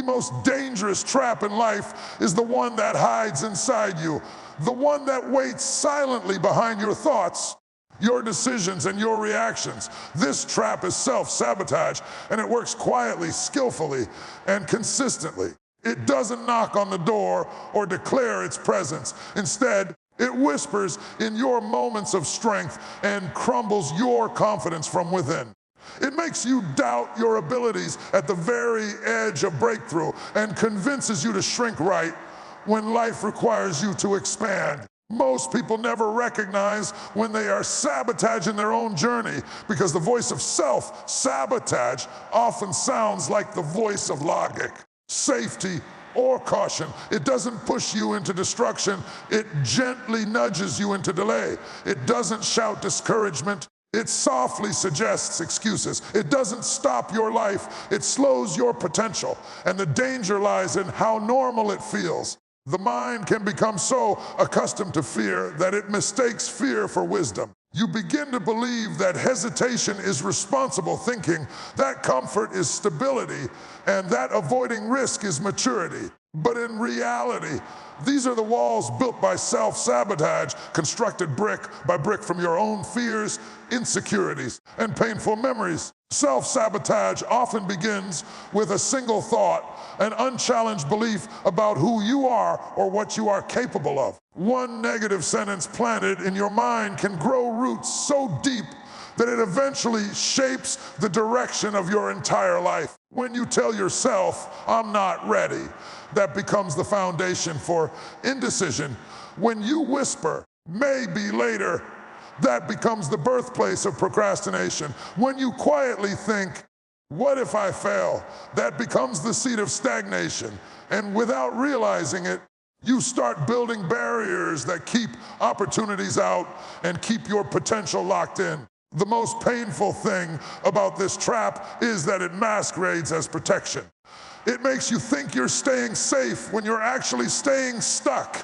The most dangerous trap in life is the one that hides inside you, the one that waits silently behind your thoughts, your decisions, and your reactions. This trap is self-sabotage, and it works quietly, skillfully, and consistently. It doesn't knock on the door or declare its presence. Instead, it whispers in your moments of strength and crumbles your confidence from within. It makes you doubt your abilities at the very edge of breakthrough and convinces you to shrink right when life requires you to expand. Most people never recognize when they are sabotaging their own journey because the voice of self-sabotage often sounds like the voice of logic, safety, or caution. It doesn't push you into destruction. It gently nudges you into delay. It doesn't shout discouragement. It softly suggests excuses. It doesn't stop your life. It slows your potential. And the danger lies in how normal it feels. The mind can become so accustomed to fear that it mistakes fear for wisdom. You begin to believe that hesitation is responsible thinking, that comfort is stability, and that avoiding risk is maturity. But in reality, these are the walls built by self-sabotage, constructed brick by brick from your own fears, insecurities, and painful memories. Self-sabotage often begins with a single thought, an unchallenged belief about who you are or what you are capable of. One negative sentence planted in your mind can grow roots so deep that it eventually shapes the direction of your entire life. When you tell yourself, "I'm not ready," that becomes the foundation for indecision. When you whisper, "maybe later," that becomes the birthplace of procrastination. When you quietly think, "what if I fail?" that becomes the seat of stagnation. And without realizing it, you start building barriers that keep opportunities out and keep your potential locked in. The most painful thing about this trap is that it masquerades as protection. It makes you think you're staying safe when you're actually staying stuck.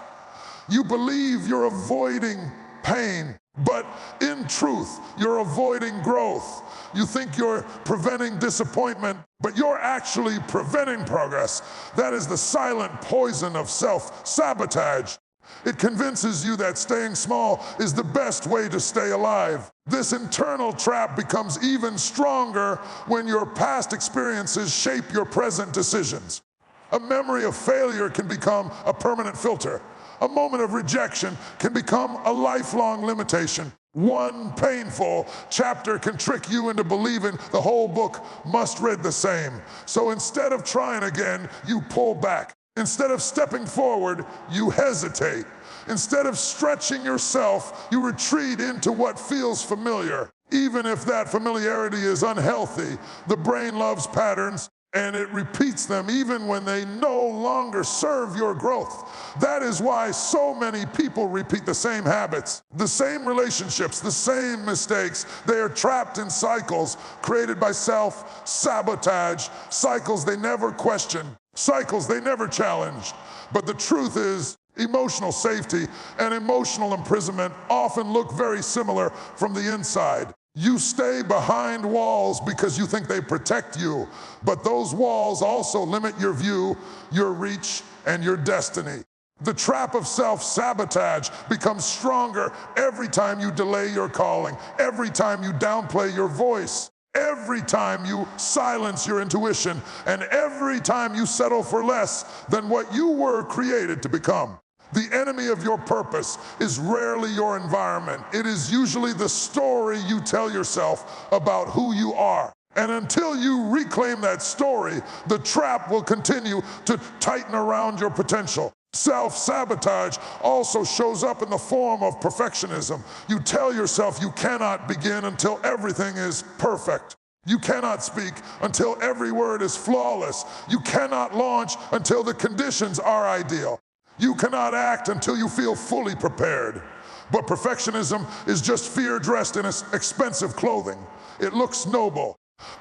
You believe you're avoiding pain, but in truth, you're avoiding growth. You think you're preventing disappointment, but you're actually preventing progress. That is the silent poison of self-sabotage. It convinces you that staying small is the best way to stay alive. This internal trap becomes even stronger when your past experiences shape your present decisions. A memory of failure can become a permanent filter. A moment of rejection can become a lifelong limitation. One painful chapter can trick you into believing the whole book must read the same. So instead of trying again, you pull back. Instead of stepping forward, you hesitate. Instead of stretching yourself, you retreat into what feels familiar. Even if that familiarity is unhealthy, the brain loves patterns, and it repeats them even when they no longer serve your growth. That is why so many people repeat the same habits, the same relationships, the same mistakes. They are trapped in cycles created by self-sabotage, cycles they never questioned, cycles they never challenged. But the truth is, emotional safety and emotional imprisonment often look very similar from the inside. You stay behind walls because you think they protect you, but those walls also limit your view, your reach, and your destiny. The trap of self-sabotage becomes stronger every time you delay your calling, every time you downplay your voice, every time you silence your intuition, and every time you settle for less than what you were created to become. The enemy of your purpose is rarely your environment. It is usually the story you tell yourself about who you are. And until you reclaim that story, the trap will continue to tighten around your potential. Self-sabotage also shows up in the form of perfectionism. You tell yourself you cannot begin until everything is perfect. You cannot speak until every word is flawless. You cannot launch until the conditions are ideal. You cannot act until you feel fully prepared. But perfectionism is just fear dressed in expensive clothing. It looks noble,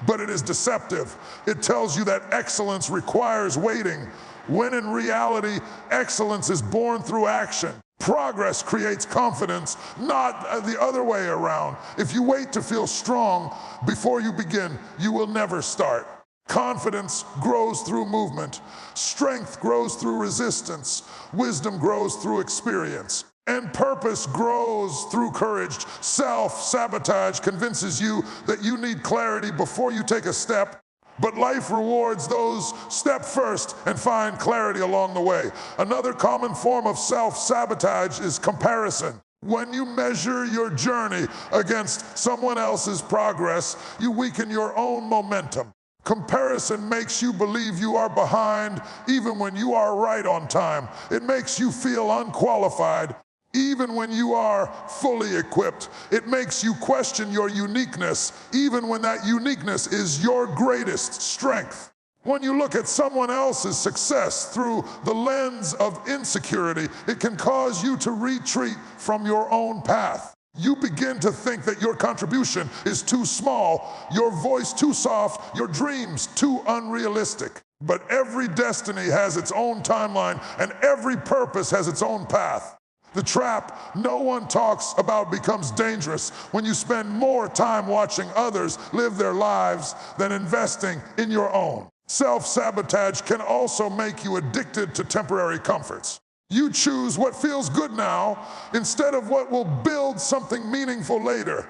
but it is deceptive. It tells you that excellence requires waiting, when in reality, excellence is born through action. Progress creates confidence, not the other way around. If you wait to feel strong before you begin, you will never start. Confidence grows through movement. Strength grows through resistance. Wisdom grows through experience. And purpose grows through courage. Self-sabotage convinces you that you need clarity before you take a step, but life rewards those step first and find clarity along the way. Another common form of self-sabotage is comparison. When you measure your journey against someone else's progress, you weaken your own momentum. Comparison makes you believe you are behind even when you are right on time. It makes you feel unqualified even when you are fully equipped. It makes you question your uniqueness even when that uniqueness is your greatest strength. When you look at someone else's success through the lens of insecurity, it can cause you to retreat from your own path. You begin to think that your contribution is too small, your voice too soft, your dreams too unrealistic. But every destiny has its own timeline, and every purpose has its own path. The trap no one talks about becomes dangerous when you spend more time watching others live their lives than investing in your own. Self-sabotage can also make you addicted to temporary comforts. You choose what feels good now instead of what will build something meaningful later.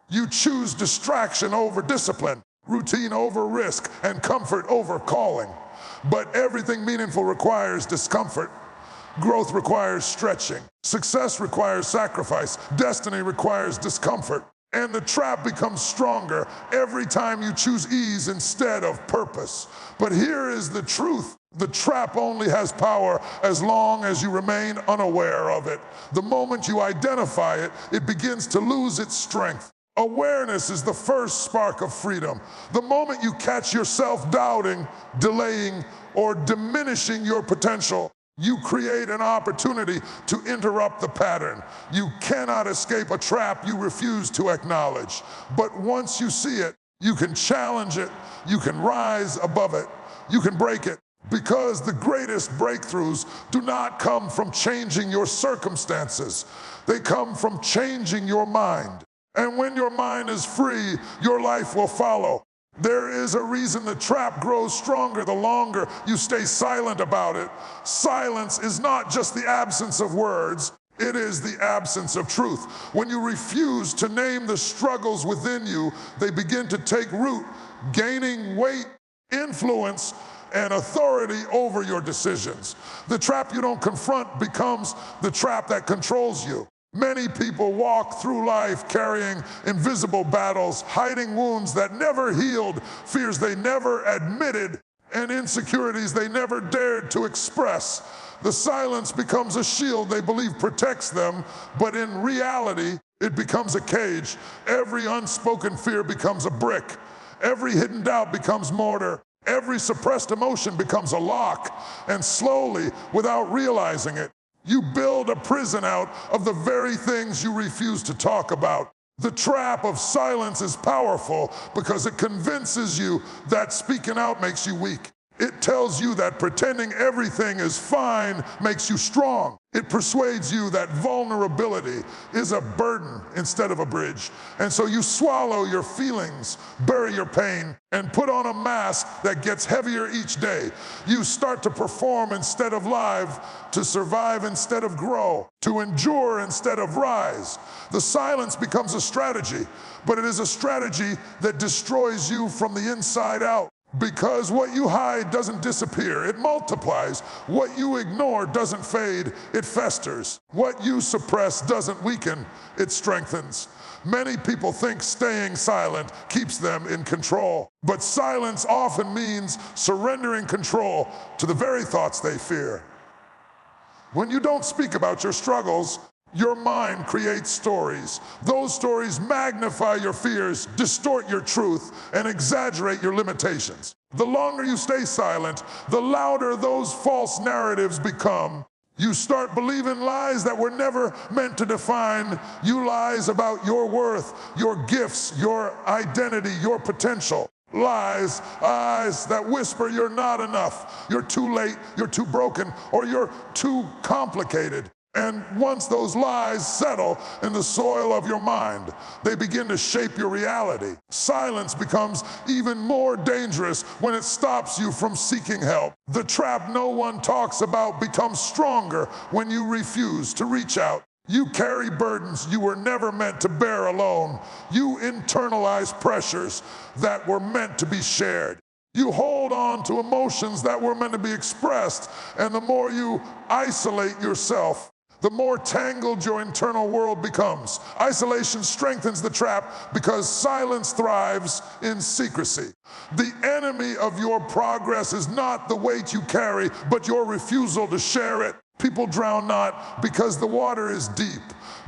You choose distraction over discipline, routine over risk, and comfort over calling. But everything meaningful requires discomfort. Growth requires stretching. Success requires sacrifice. Destiny requires discomfort. And the trap becomes stronger every time you choose ease instead of purpose. But here is the truth. The trap only has power as long as you remain unaware of it. The moment you identify it, it begins to lose its strength. Awareness is the first spark of freedom. The moment you catch yourself doubting, delaying, or diminishing your potential, you create an opportunity to interrupt the pattern. You cannot escape a trap you refuse to acknowledge. But once you see it, you can challenge it, you can rise above it, you can break it. Because the greatest breakthroughs do not come from changing your circumstances. They come from changing your mind. And when your mind is free, your life will follow. There is a reason the trap grows stronger the longer you stay silent about it. Silence is not just the absence of words, it is the absence of truth. When you refuse to name the struggles within you, they begin to take root, gaining weight, influence, and authority over your decisions. The trap you don't confront becomes the trap that controls you. Many people walk through life carrying invisible battles, hiding wounds that never healed, fears they never admitted, and insecurities they never dared to express. The silence becomes a shield they believe protects them, but in reality, it becomes a cage. Every unspoken fear becomes a brick. Every hidden doubt becomes mortar. Every suppressed emotion becomes a lock, and slowly, without realizing it, you build a prison out of the very things you refuse to talk about. The trap of silence is powerful because it convinces you that speaking out makes you weak. It tells you that pretending everything is fine makes you strong. It persuades you that vulnerability is a burden instead of a bridge. And so you swallow your feelings, bury your pain, and put on a mask that gets heavier each day. You start to perform instead of live, to survive instead of grow, to endure instead of rise. The silence becomes a strategy, but it is a strategy that destroys you from the inside out. Because what you hide doesn't disappear, it multiplies. What you ignore doesn't fade, it festers. What you suppress doesn't weaken, it strengthens. Many people think staying silent keeps them in control, but silence often means surrendering control to the very thoughts they fear. When you don't speak about your struggles, your mind creates stories. Those stories magnify your fears, distort your truth, and exaggerate your limitations. The longer you stay silent, the louder those false narratives become. You start believing lies that were never meant to define you, lies about your worth, your gifts, your identity, your potential. Lies that whisper you're not enough, you're too late, you're too broken, or you're too complicated. And once those lies settle in the soil of your mind, they begin to shape your reality. Silence becomes even more dangerous when it stops you from seeking help. The trap no one talks about becomes stronger when you refuse to reach out. You carry burdens you were never meant to bear alone. You internalize pressures that were meant to be shared. You hold on to emotions that were meant to be expressed, and the more you isolate yourself, the more tangled your internal world becomes. Isolation strengthens the trap because silence thrives in secrecy. The enemy of your progress is not the weight you carry, but your refusal to share it. People drown not because the water is deep,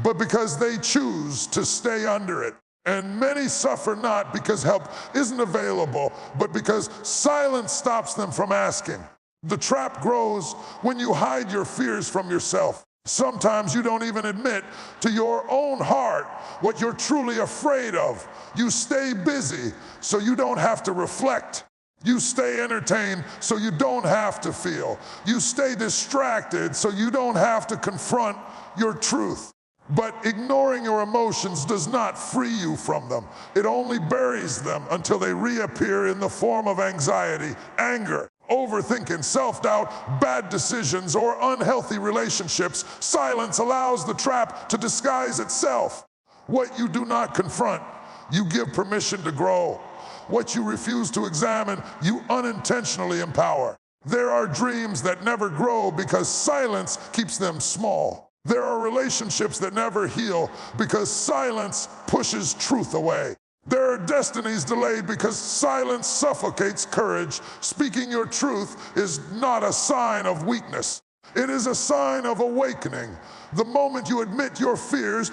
but because they choose to stay under it. And many suffer not because help isn't available, but because silence stops them from asking. The trap grows when you hide your fears from yourself. Sometimes you don't even admit to your own heart what you're truly afraid of. You stay busy so you don't have to reflect. You stay entertained so you don't have to feel. You stay distracted so you don't have to confront your truth. But ignoring your emotions does not free you from them. It only buries them until they reappear in the form of anxiety, anger, overthinking, self-doubt, bad decisions, or unhealthy relationships. Silence allows the trap to disguise itself. What you do not confront, you give permission to grow. What you refuse to examine, you unintentionally empower. There are dreams that never grow because silence keeps them small. There are relationships that never heal because silence pushes truth away. There are destinies delayed because silence suffocates courage. Speaking your truth is not a sign of weakness. It is a sign of awakening. The moment you admit your fears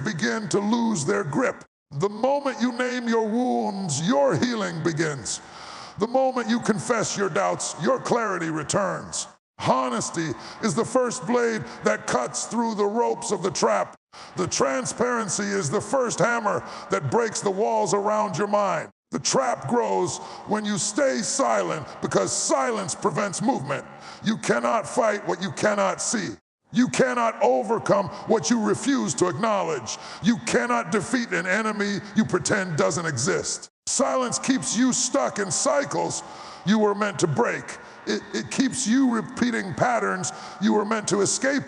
begin to lose their grip. The moment you name your wounds, your healing begins. The moment you confess your doubts, your clarity returns. Honesty is the first blade that cuts through the ropes of the trap. The transparency is the first hammer that breaks the walls around your mind. The trap grows when you stay silent because silence prevents movement. You cannot fight what you cannot see. You cannot overcome what you refuse to acknowledge. You cannot defeat an enemy you pretend doesn't exist. Silence keeps you stuck in cycles you were meant to break. It keeps you repeating patterns you were meant to escape.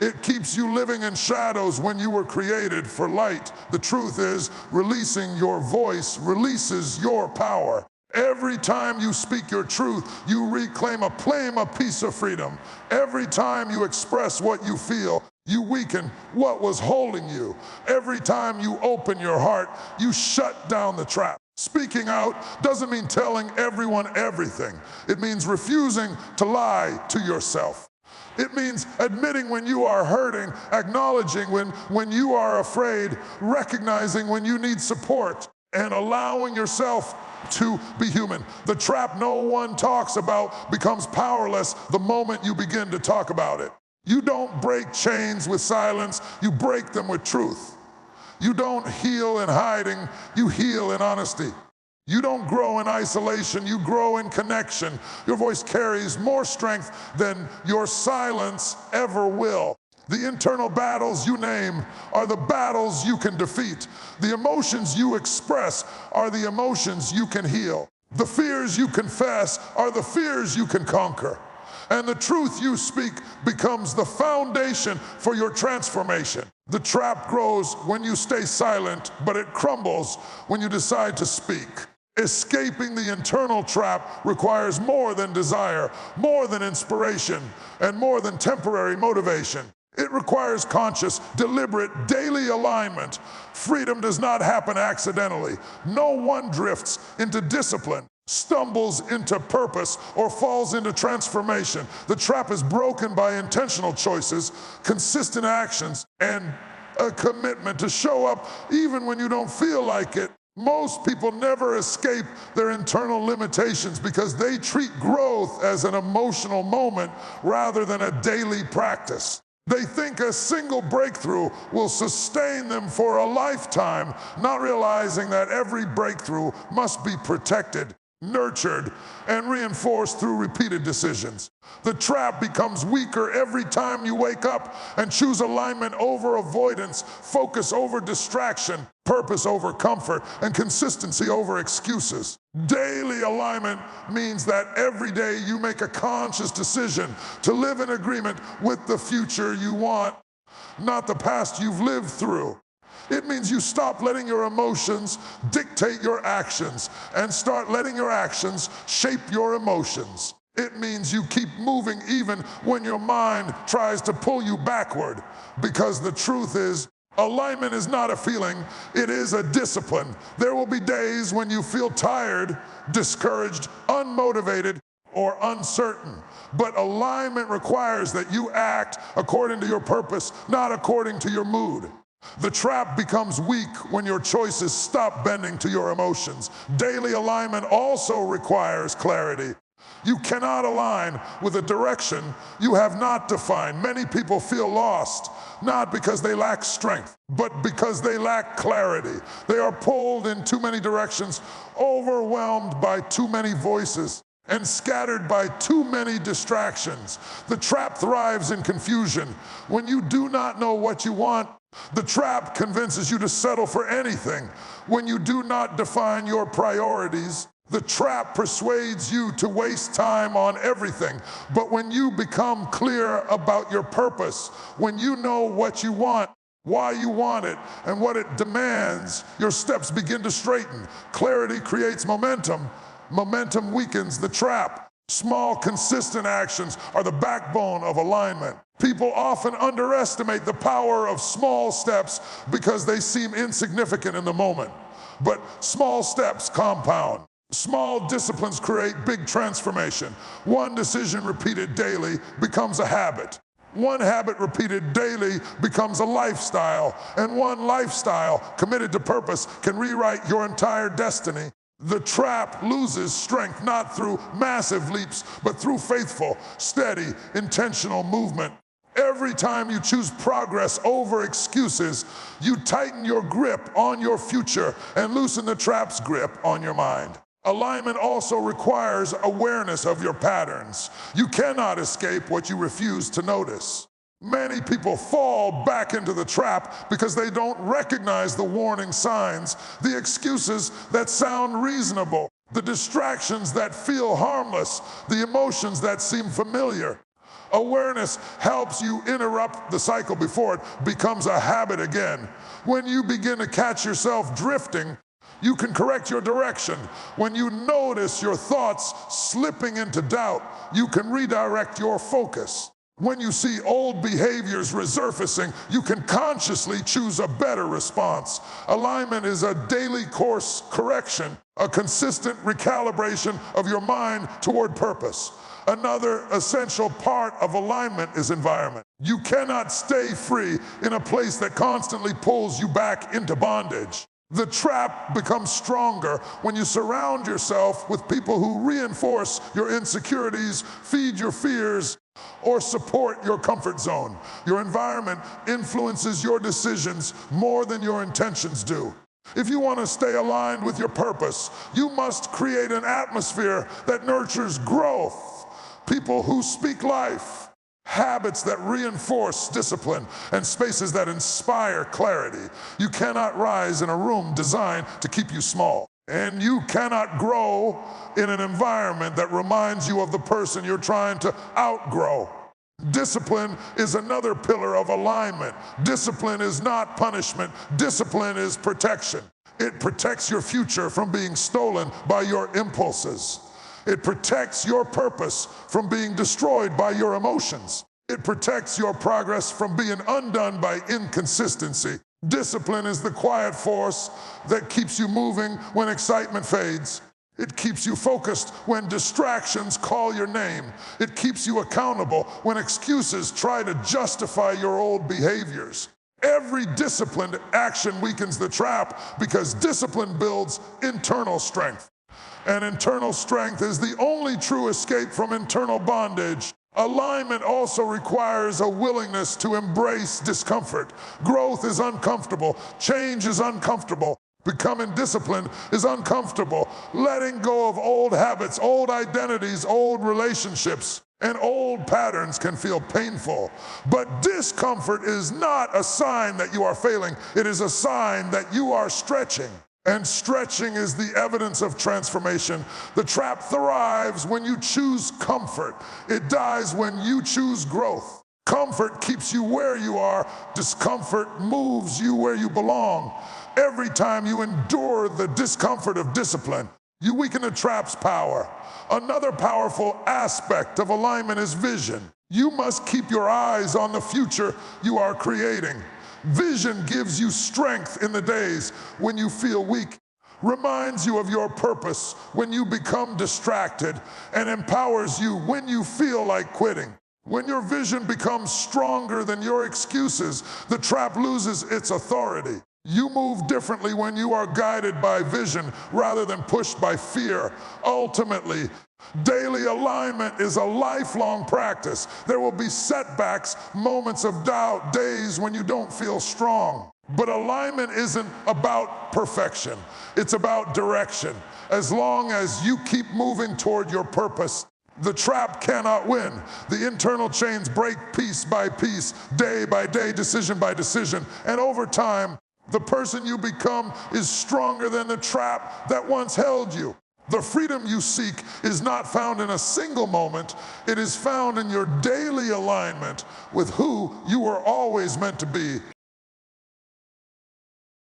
It keeps you living in shadows when you were created for light. The truth is, releasing your voice releases your power. Every time you speak your truth, you reclaim a piece of freedom. Every time you express what you feel, you weaken what was holding you. Every time you open your heart, you shut down the trap. Speaking out doesn't mean telling everyone everything. It means refusing to lie to yourself. It means admitting when you are hurting, acknowledging when you are afraid, recognizing when you need support, and allowing yourself to be human. The trap no one talks about becomes powerless the moment you begin to talk about it. You don't break chains with silence, you break them with truth. You don't heal in hiding, you heal in honesty. You don't grow in isolation, you grow in connection. Your voice carries more strength than your silence ever will. The internal battles you name are the battles you can defeat. The emotions you express are the emotions you can heal. The fears you confess are the fears you can conquer. And the truth you speak becomes the foundation for your transformation. The trap grows when you stay silent, but it crumbles when you decide to speak. Escaping the internal trap requires more than desire, more than inspiration, and more than temporary motivation. It requires conscious, deliberate, daily alignment. Freedom does not happen accidentally. No one drifts into discipline, stumbles into purpose, or falls into transformation. The trap is broken by intentional choices, consistent actions, and a commitment to show up even when you don't feel like it. Most people never escape their internal limitations because they treat growth as an emotional moment rather than a daily practice. They think a single breakthrough will sustain them for a lifetime, not realizing that every breakthrough must be protected. nurtured, and reinforced through repeated decisions. The trap becomes weaker every time you wake up and choose alignment over avoidance, focus over distraction, purpose over comfort, and consistency over excuses. Daily alignment means that every day you make a conscious decision to live in agreement with the future you want, not the past you've lived through. It means you stop letting your emotions dictate your actions and start letting your actions shape your emotions. It means you keep moving even when your mind tries to pull you backward, because the truth is, alignment is not a feeling, it is a discipline. There will be days when you feel tired, discouraged, unmotivated, or uncertain. But alignment requires that you act according to your purpose, not according to your mood. The trap becomes weak when your choices stop bending to your emotions. Daily alignment also requires clarity. You cannot align with a direction you have not defined. Many people feel lost, not because they lack strength, but because they lack clarity. They are pulled in too many directions, overwhelmed by too many voices, and scattered by too many distractions. The trap thrives in confusion. When you do not know what you want, the trap convinces you to settle for anything. When you do not define your priorities, the trap persuades you to waste time on everything. But when you become clear about your purpose, when you know what you want, why you want it, and what it demands, your steps begin to straighten. Clarity creates momentum. Momentum weakens the trap. Small, consistent actions are the backbone of alignment. People often underestimate the power of small steps because they seem insignificant in the moment. But small steps compound. Small disciplines create big transformation. One decision repeated daily becomes a habit. One habit repeated daily becomes a lifestyle. And one lifestyle committed to purpose can rewrite your entire destiny. The trap loses strength not through massive leaps, but through faithful, steady, intentional movement. Every time you choose progress over excuses, you tighten your grip on your future and loosen the trap's grip on your mind. Alignment also requires awareness of your patterns. You cannot escape what you refuse to notice. Many people fall back into the trap because they don't recognize the warning signs, the excuses that sound reasonable, the distractions that feel harmless, the emotions that seem familiar. Awareness helps you interrupt the cycle before it becomes a habit again. When you begin to catch yourself drifting, you can correct your direction. When you notice your thoughts slipping into doubt, you can redirect your focus. When you see old behaviors resurfacing, you can consciously choose a better response. Alignment is a daily course correction, a consistent recalibration of your mind toward purpose. Another essential part of alignment is environment. You cannot stay free in a place that constantly pulls you back into bondage. The trap becomes stronger when you surround yourself with people who reinforce your insecurities, feed your fears, or support your comfort zone. Your environment influences your decisions more than your intentions do. If you want to stay aligned with your purpose, you must create an atmosphere that nurtures growth, people who speak life, habits that reinforce discipline, and spaces that inspire clarity. You cannot rise in a room designed to keep you small. And you cannot grow in an environment that reminds you of the person you're trying to outgrow. Discipline is another pillar of alignment. Discipline is not punishment. Discipline is protection. It protects your future from being stolen by your impulses. It protects your purpose from being destroyed by your emotions. It protects your progress from being undone by inconsistency. Discipline is the quiet force that keeps you moving when excitement fades. It keeps you focused when distractions call your name. It keeps you accountable when excuses try to justify your old behaviors. Every disciplined action weakens the trap because discipline builds internal strength. And internal strength is the only true escape from internal bondage. Alignment also requires a willingness to embrace discomfort. Growth is uncomfortable. Change is uncomfortable Becoming disciplined is uncomfortable. Letting go of old habits, old identities, old relationships, and old patterns can feel painful. But discomfort is not a sign that you are failing. It is a sign that you are stretching. And stretching is the evidence of transformation. The trap thrives when you choose comfort. It dies when you choose growth. Comfort keeps you where you are. Discomfort moves you where you belong. Every time you endure the discomfort of discipline, you weaken the trap's power. Another powerful aspect of alignment is vision. You must keep your eyes on the future you are creating. Vision gives you strength in the days when you feel weak, reminds you of your purpose when you become distracted, and empowers you when you feel like quitting. When your vision becomes stronger than your excuses, the trap loses its authority. You move differently when you are guided by vision rather than pushed by fear. Ultimately, daily alignment is a lifelong practice. There will be setbacks, moments of doubt, days when you don't feel strong. But alignment isn't about perfection. It's about direction. As long as you keep moving toward your purpose, the trap cannot win. The internal chains break piece by piece, day by day, decision by decision. And over time, the person you become is stronger than the trap that once held you. The freedom you seek is not found in a single moment. It is found in your daily alignment with who you were always meant to be.